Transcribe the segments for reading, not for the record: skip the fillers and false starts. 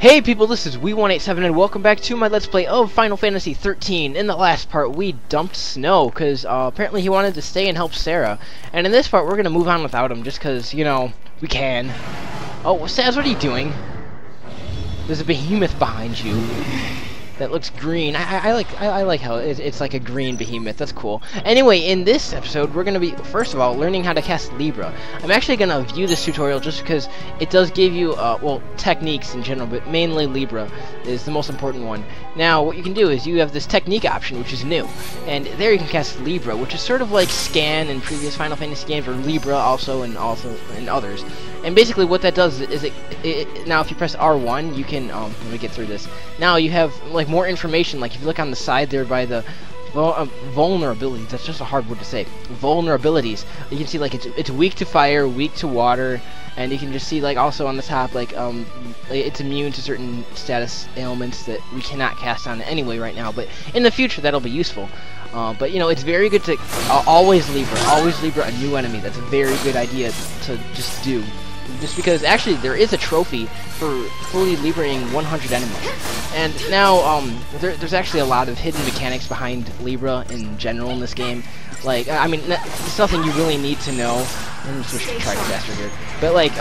Hey people, this is XIII and welcome back to my Let's Play of Final Fantasy XIII. In the last part, we dumped Snow, because apparently he wanted to stay and help Sarah. And in this part, we're going to move on without him, just because, you know, we can. Oh, Saz, what are you doing? There's a behemoth behind you that looks green. I like how it's like a green behemoth. That's cool. Anyway, in this episode, we're going to be, first of all, learning how to cast Libra. I'm actually going to view this tutorial just because it does give you, well, techniques in general, but mainly Libra is the most important one. Now, what you can do is you have this technique option, which is new, and there you can cast Libra, which is sort of like Scan in previous Final Fantasy games, or Libra also in others. And basically what that does is now if you press R1, you can, let me get through this. Now you have, like, more information. Like, if you look on the side there by the vulnerabilities, that's just a hard word to say. Vulnerabilities. You can see, like, it's weak to fire, weak to water, and you can just see, like, also on the top, like, it's immune to certain status ailments that we cannot cast on it anyway right now, but in the future that'll be useful. But, you know, it's very good to always Libra a new enemy. That's a very good idea to just do. Just because, actually, there is a trophy for fully Libraing 100 enemies. And now, there's actually a lot of hidden mechanics behind Libra in general in this game. Like, I mean, it's nothing you really need to know. Let me switch to Tricaster here. But, like,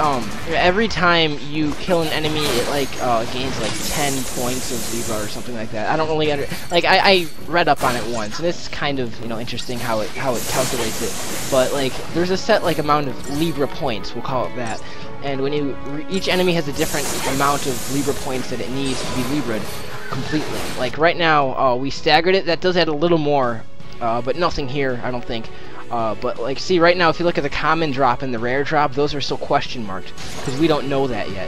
every time you kill an enemy, it, like, gains, like, 10 points of Libra or something like that. I don't really like, I read up on it once, and it's kind of, you know, interesting how it calculates it. But, like, there's a set, like, amount of Libra points, we'll call it that. And when each enemy has a different amount of Libra points that it needs to be Libra'd completely. Like, right now, we staggered it. That does add a little more, but nothing here, I don't think. But, like, see, right now, if you look at the common drop and the rare drop, those are still question marked, because we don't know that yet.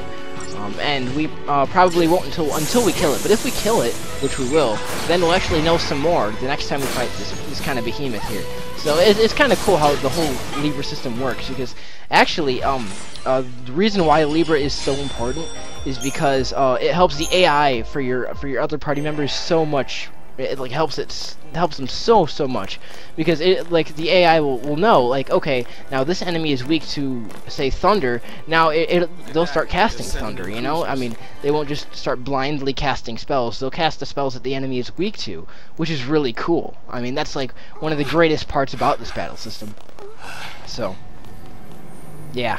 And we probably won't until we kill it. But if we kill it, which we will, then we'll actually know some more the next time we fight this kind of behemoth here. So it's kind of cool how the whole Libra system works, because actually, the reason why Libra is so important is because it helps the AI for your other party members so much. It like helps them so much, because it, like, the AI will know, like, okay, now this enemy is weak to, say, thunder. Now they'll start casting thunder, you know. I mean, they won't just start blindly casting spells. They'll cast the spells that the enemy is weak to, which is really cool. I mean, that's like one of the greatest parts about this battle system. So, yeah.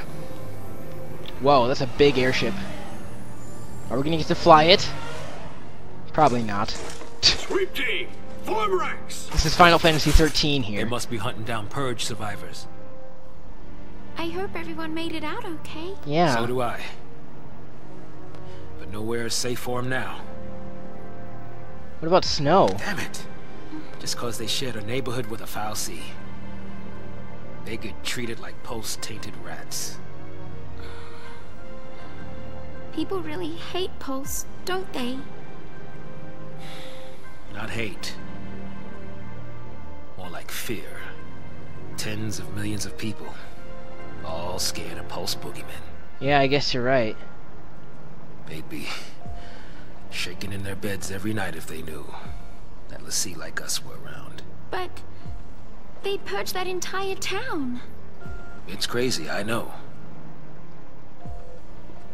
Whoa, that's a big airship. Are we gonna get to fly it? Probably not. Sweep team, form ranks. This is Final Fantasy XIII here. They must be hunting down Purge survivors. I hope everyone made it out okay. Yeah. So do I. But nowhere is safe for them now. What about Snow? Damn it. Just cause they shared a neighborhood with a foul sea. They get treated like post-tainted rats. People really hate Pulse, don't they? Not hate. More like fear. Tens of millions of people, all scared of Pulse boogeymen. Yeah, I guess you're right. They'd be shaking in their beds every night if they knew that Lassie like us were around. But they purged that entire town. It's crazy, I know.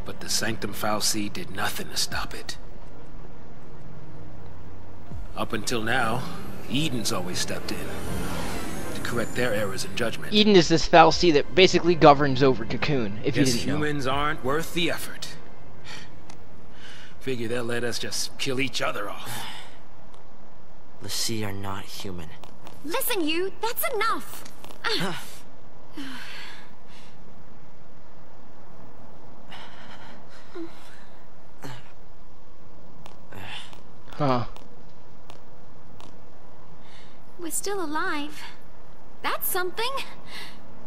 But the Sanctum Foul Sea did nothing to stop it. Up until now, Eden's always stepped in to correct their errors in judgment. Eden is this foul sea that basically governs over Cocoon, if you Guess didn't know. humans aren't worth the effort. Figure they'll let us just kill each other off. Lassie are not human. Listen, you, that's enough. Huh. We're still alive. That's something.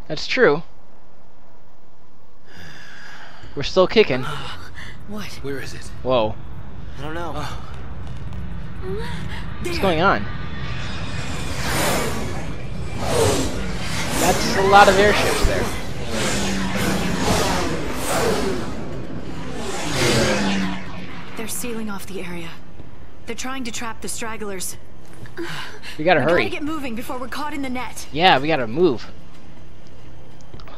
That's true. We're still kicking. What? Where is it? Whoa. I don't know. What's going on? That's a lot of airships there. They're sealing off the area. They're trying to trap the stragglers. We gotta hurry. We gotta get moving before we're caught in the net. Yeah, we gotta move.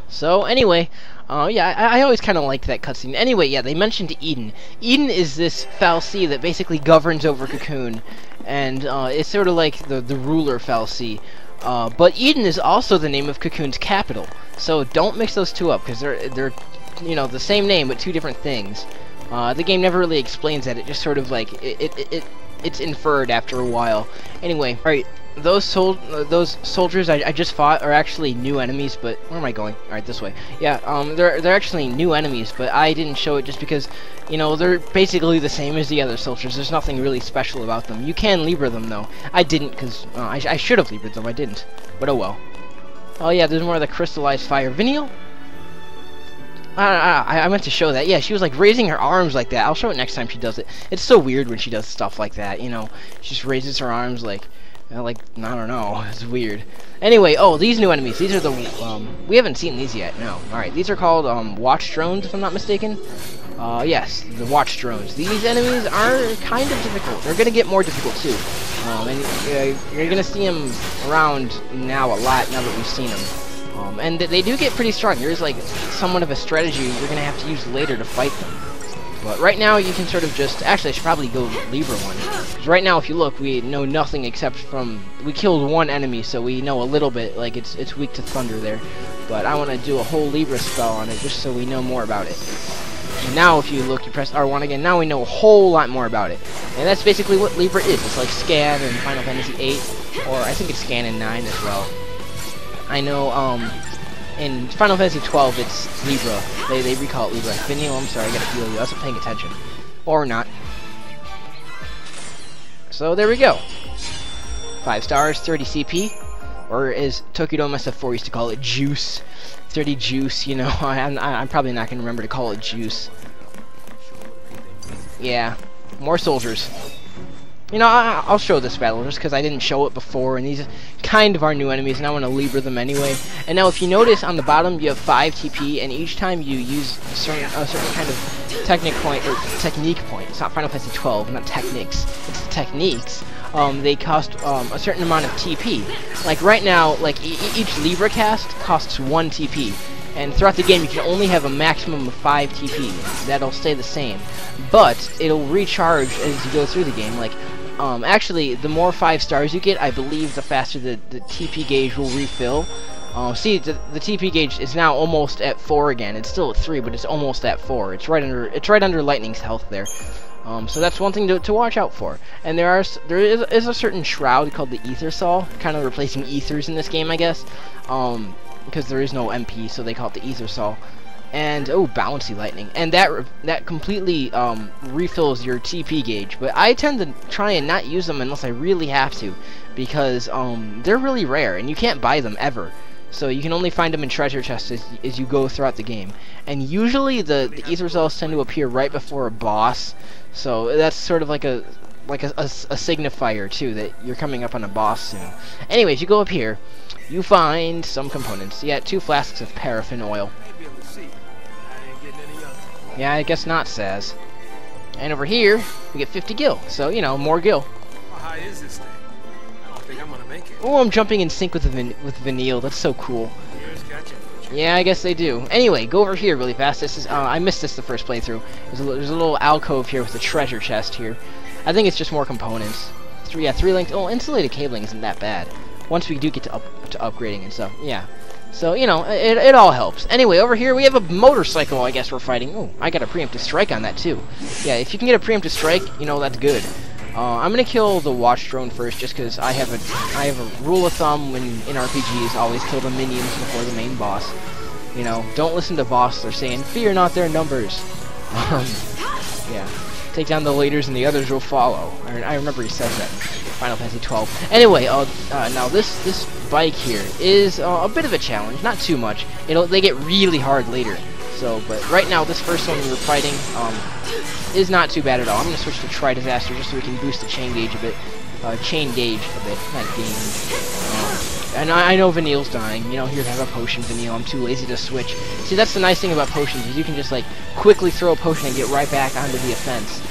So anyway, yeah, I always kind of liked that cutscene. Anyway, yeah, they mentioned Eden. Eden is this fal'Cie that basically governs over Cocoon, and it's sort of like the ruler fal'Cie. But Eden is also the name of Cocoon's capital. So don't mix those two up, because they're you know, the same name but two different things. The game never really explains that. It just sort of like it's inferred after a while. Anyway, alright, those soldiers I just fought are actually new enemies, but where am I going? Alright, this way. Yeah, they're actually new enemies, but I didn't show it just because, you know, they're basically the same as the other soldiers. There's nothing really special about them. You can Libra them though. I didn't, because I should have Libra them. I didn't, but oh well. Oh yeah, there's more of the crystallized fire. Venial? I meant to show that. Yeah, she was like raising her arms like that. I'll show it next time she does it. It's so weird when she does stuff like that, you know. She just raises her arms like, I don't know. It's weird. Anyway, oh, these new enemies. These are the, we haven't seen these yet, no. Alright, these are called, watch drones, if I'm not mistaken. Yes, the watch drones. These enemies are kind of difficult. They're gonna get more difficult, too. And you're gonna see them around now a lot, now that we've seen them. And they do get pretty strong. There's like somewhat of a strategy you're gonna have to use later to fight them. But right now you can sort of just, actually I should probably go Libra one. Because right now if you look, we know nothing except from, we killed one enemy, so we know a little bit, like it's weak to thunder there. But I want to do a whole Libra spell on it just so we know more about it. And now if you look, you press R1 again, now we know a whole lot more about it. And that's basically what Libra is. It's like Scan in Final Fantasy VIII, or I think it's Scan in 9 as well. I know, in Final Fantasy XII, it's Libra. They recall it Libra. Venial, I'm sorry, I gotta heal you. I wasn't paying attention. Or not. So, there we go. 5 stars, 30 CP. Or as Tokido SF4 used to call it, juice. 30 juice, you know. I'm probably not gonna remember to call it juice. Yeah. More soldiers. You know, I'll show this battle just because I didn't show it before, and these kind of are new enemies, and I want to Libra them anyway. And now, if you notice on the bottom, you have 5 TP, and each time you use a certain kind of technique point, or technique point. It's not Final Fantasy XII, not techniques. It's the techniques. They cost a certain amount of TP. Like right now, like each Libra cast costs 1 TP. And throughout the game, you can only have a maximum of 5 TP. That'll stay the same. But it'll recharge as you go through the game. Like, actually, the more 5 stars you get, I believe the faster the TP gauge will refill. See, the TP gauge is now almost at 4 again. It's still at 3, but it's almost at 4. It's right under Lightning's health there. So that's one thing to watch out for. And there is a certain shroud called the Ether Saw, kind of replacing ethers in this game, I guess. Because there is no MP, so they call it the Ether Saw. And oh, bouncy lightning, and that completely refills your TP gauge. But I tend to try and not use them unless I really have to, because they're really rare and you can't buy them ever. So you can only find them in treasure chests as you go throughout the game. And usually the ether cells tend to appear right before a boss, so that's sort of like a signifier too that you're coming up on a boss soon. Anyways, you go up here, you find some components. Yeah, 2 flasks of paraffin oil. Yeah, I guess not, Saz. And over here, we get 50 gil. So, you know, more gil. How high is this thing? I don't think I'm gonna make it. Oh, I'm jumping in sync with Venial. That's so cool. Yeah, I guess they do. Anyway, go over here really fast. This is I missed this the first playthrough. There's a little alcove here with a treasure chest here. I think it's just more components. 3 links. Oh, insulated cabling isn't that bad. Once we do get to upgrading and stuff. Yeah. So, you know, it all helps. Anyway, over here we have a motorcycle, I guess we're fighting. Oh, I got a preemptive strike on that, too. Yeah, if you can get a preemptive strike, you know, that's good. I'm gonna kill the watch drone first, just because I have a rule of thumb when in RPGs, always kill the minions before the main boss. You know, don't listen to boss, they're saying, fear not their numbers. Yeah. Take down the leaders and the others will follow. I remember he says that in Final Fantasy XII. Anyway, now this bike here is a bit of a challenge, not too much. They get really hard later. So, but right now this first one we were fighting is not too bad at all. I'm gonna switch to Tri-Disaster just so we can boost the chain gauge a bit. Not gauge. And I know Venial's dying. You know, here, have a potion, Venial. I'm too lazy to switch. See, that's the nice thing about potions, is you can just, like, quickly throw a potion and get right back onto the offense.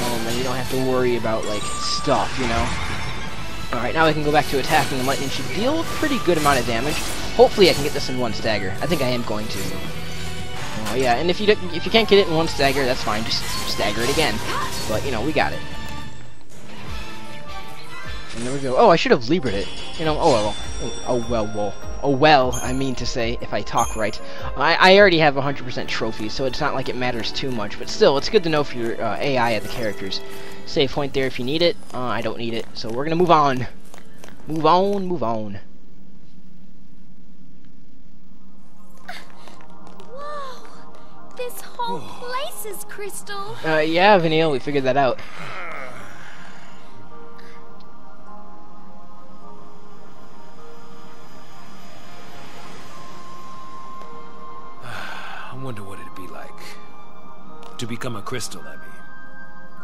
And you don't have to worry about, like, stuff, you know? Alright, now we can go back to attacking, and lightning should deal a pretty good amount of damage. Hopefully I can get this in one stagger. I think I am going to. Oh yeah, and if you can't get it in one stagger, that's fine. Just stagger it again. But, you know, we got it. And there we go. Oh, I should have Libra'd it. You know, oh well. Oh well, I mean to say, if I talk right. I already have 100% trophies, so it's not like it matters too much. But still, it's good to know for your AI of the characters. Save point there if you need it. I don't need it, so we're gonna move on. Move on, move on. Whoa! This whole place is crystal. Yeah, Vanille, we figured that out. I wonder what it'd be like to become a crystal, I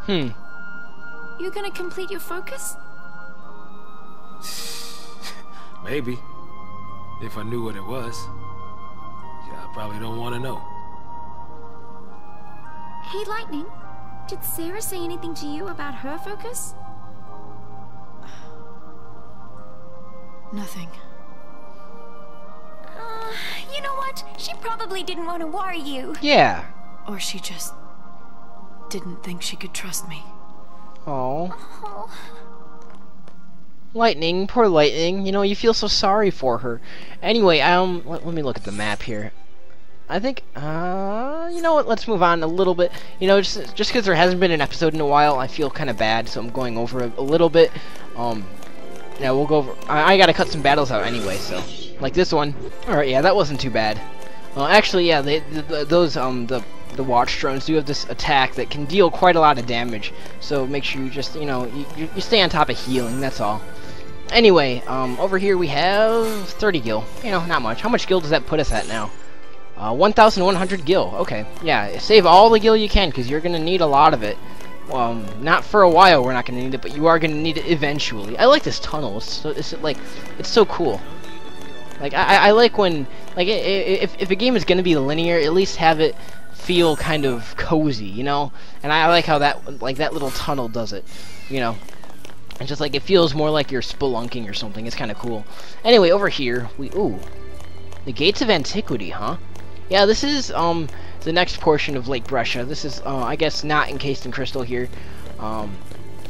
mean. You gonna complete your focus? Maybe. If I knew what it was. Yeah, I probably don't want to know. Hey, Lightning. Did Sarah say anything to you about her focus? Nothing. You know what? She probably didn't want to worry you. Yeah. Or she just didn't think she could trust me. Oh. Oh. Lightning, poor Lightning. You know, you feel so sorry for her. Anyway, let me look at the map here. I think, you know what? Let's move on a little bit. You know, just because there hasn't been an episode in a while, I feel kind of bad, so I'm going over a little bit. Yeah, we'll go over. I gotta cut some battles out anyway, so like this one. All right, yeah, that wasn't too bad. Actually, yeah, the watch drones do have this attack that can deal quite a lot of damage. So make sure you just, you know, you stay on top of healing. That's all. Anyway, over here we have 30 gil. You know, not much. How much gil does that put us at now? 1,100 gil. Okay, yeah, save all the gil you can because you're gonna need a lot of it. Not for a while. We're not gonna need it, but you are gonna need it eventually. I like this tunnel. It's so cool. Like I like when if a game is gonna be linear, at least have it feel kind of cozy, you know. And I like how that little tunnel does it, you know. It's just like it feels more like you're spelunking or something. It's kind of cool. Anyway, over here the Gates of Antiquity, huh? Yeah, this is the next portion of Lake Bresha. This is I guess not encased in crystal here.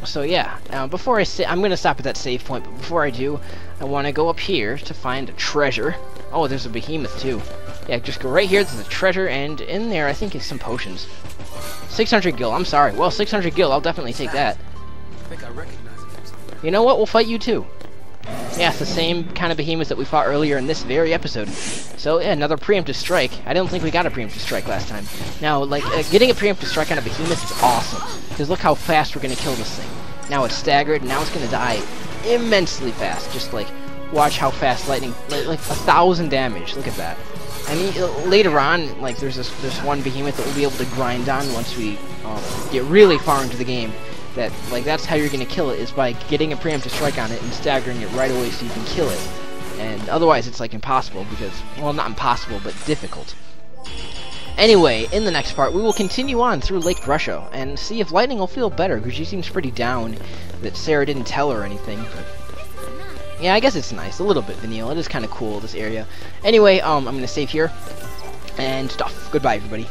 So yeah, before I'm gonna stop at that save point, but before I do, I want to go up here to find a treasure. Oh, there's a behemoth too. Yeah, just go right here. There's a treasure, and in there I think is some potions. 600 gil. I'm sorry. Well, 600 gil. I'll definitely take that. I think I recognize it from somewhere. You know what? We'll fight you too. Yeah, it's the same kind of behemoth that we fought earlier in this very episode. So yeah, another preemptive strike. I don't think we got a preemptive strike last time. Now, like getting a preemptive strike on a behemoth is awesome because look how fast we're gonna kill this thing. Now it's staggered, and now it's gonna die immensely fast. Just like watch how fast lightning, like 1,000 damage. Look at that. I mean, later on, like there's one behemoth that we'll be able to grind on once we get really far into the game. That's how you're gonna kill it, is by getting a preemptive strike on it and staggering it right away so you can kill it. And otherwise it's like impossible because, well, not impossible, but difficult. Anyway, in the next part we will continue on through Lake Bresha and see if Lightning will feel better, because she seems pretty down that Sarah didn't tell her anything. But yeah, I guess it's nice, a little bit vanilla. It is kind of cool, this area. Anyway, I'm gonna save here and stuff. Goodbye, everybody.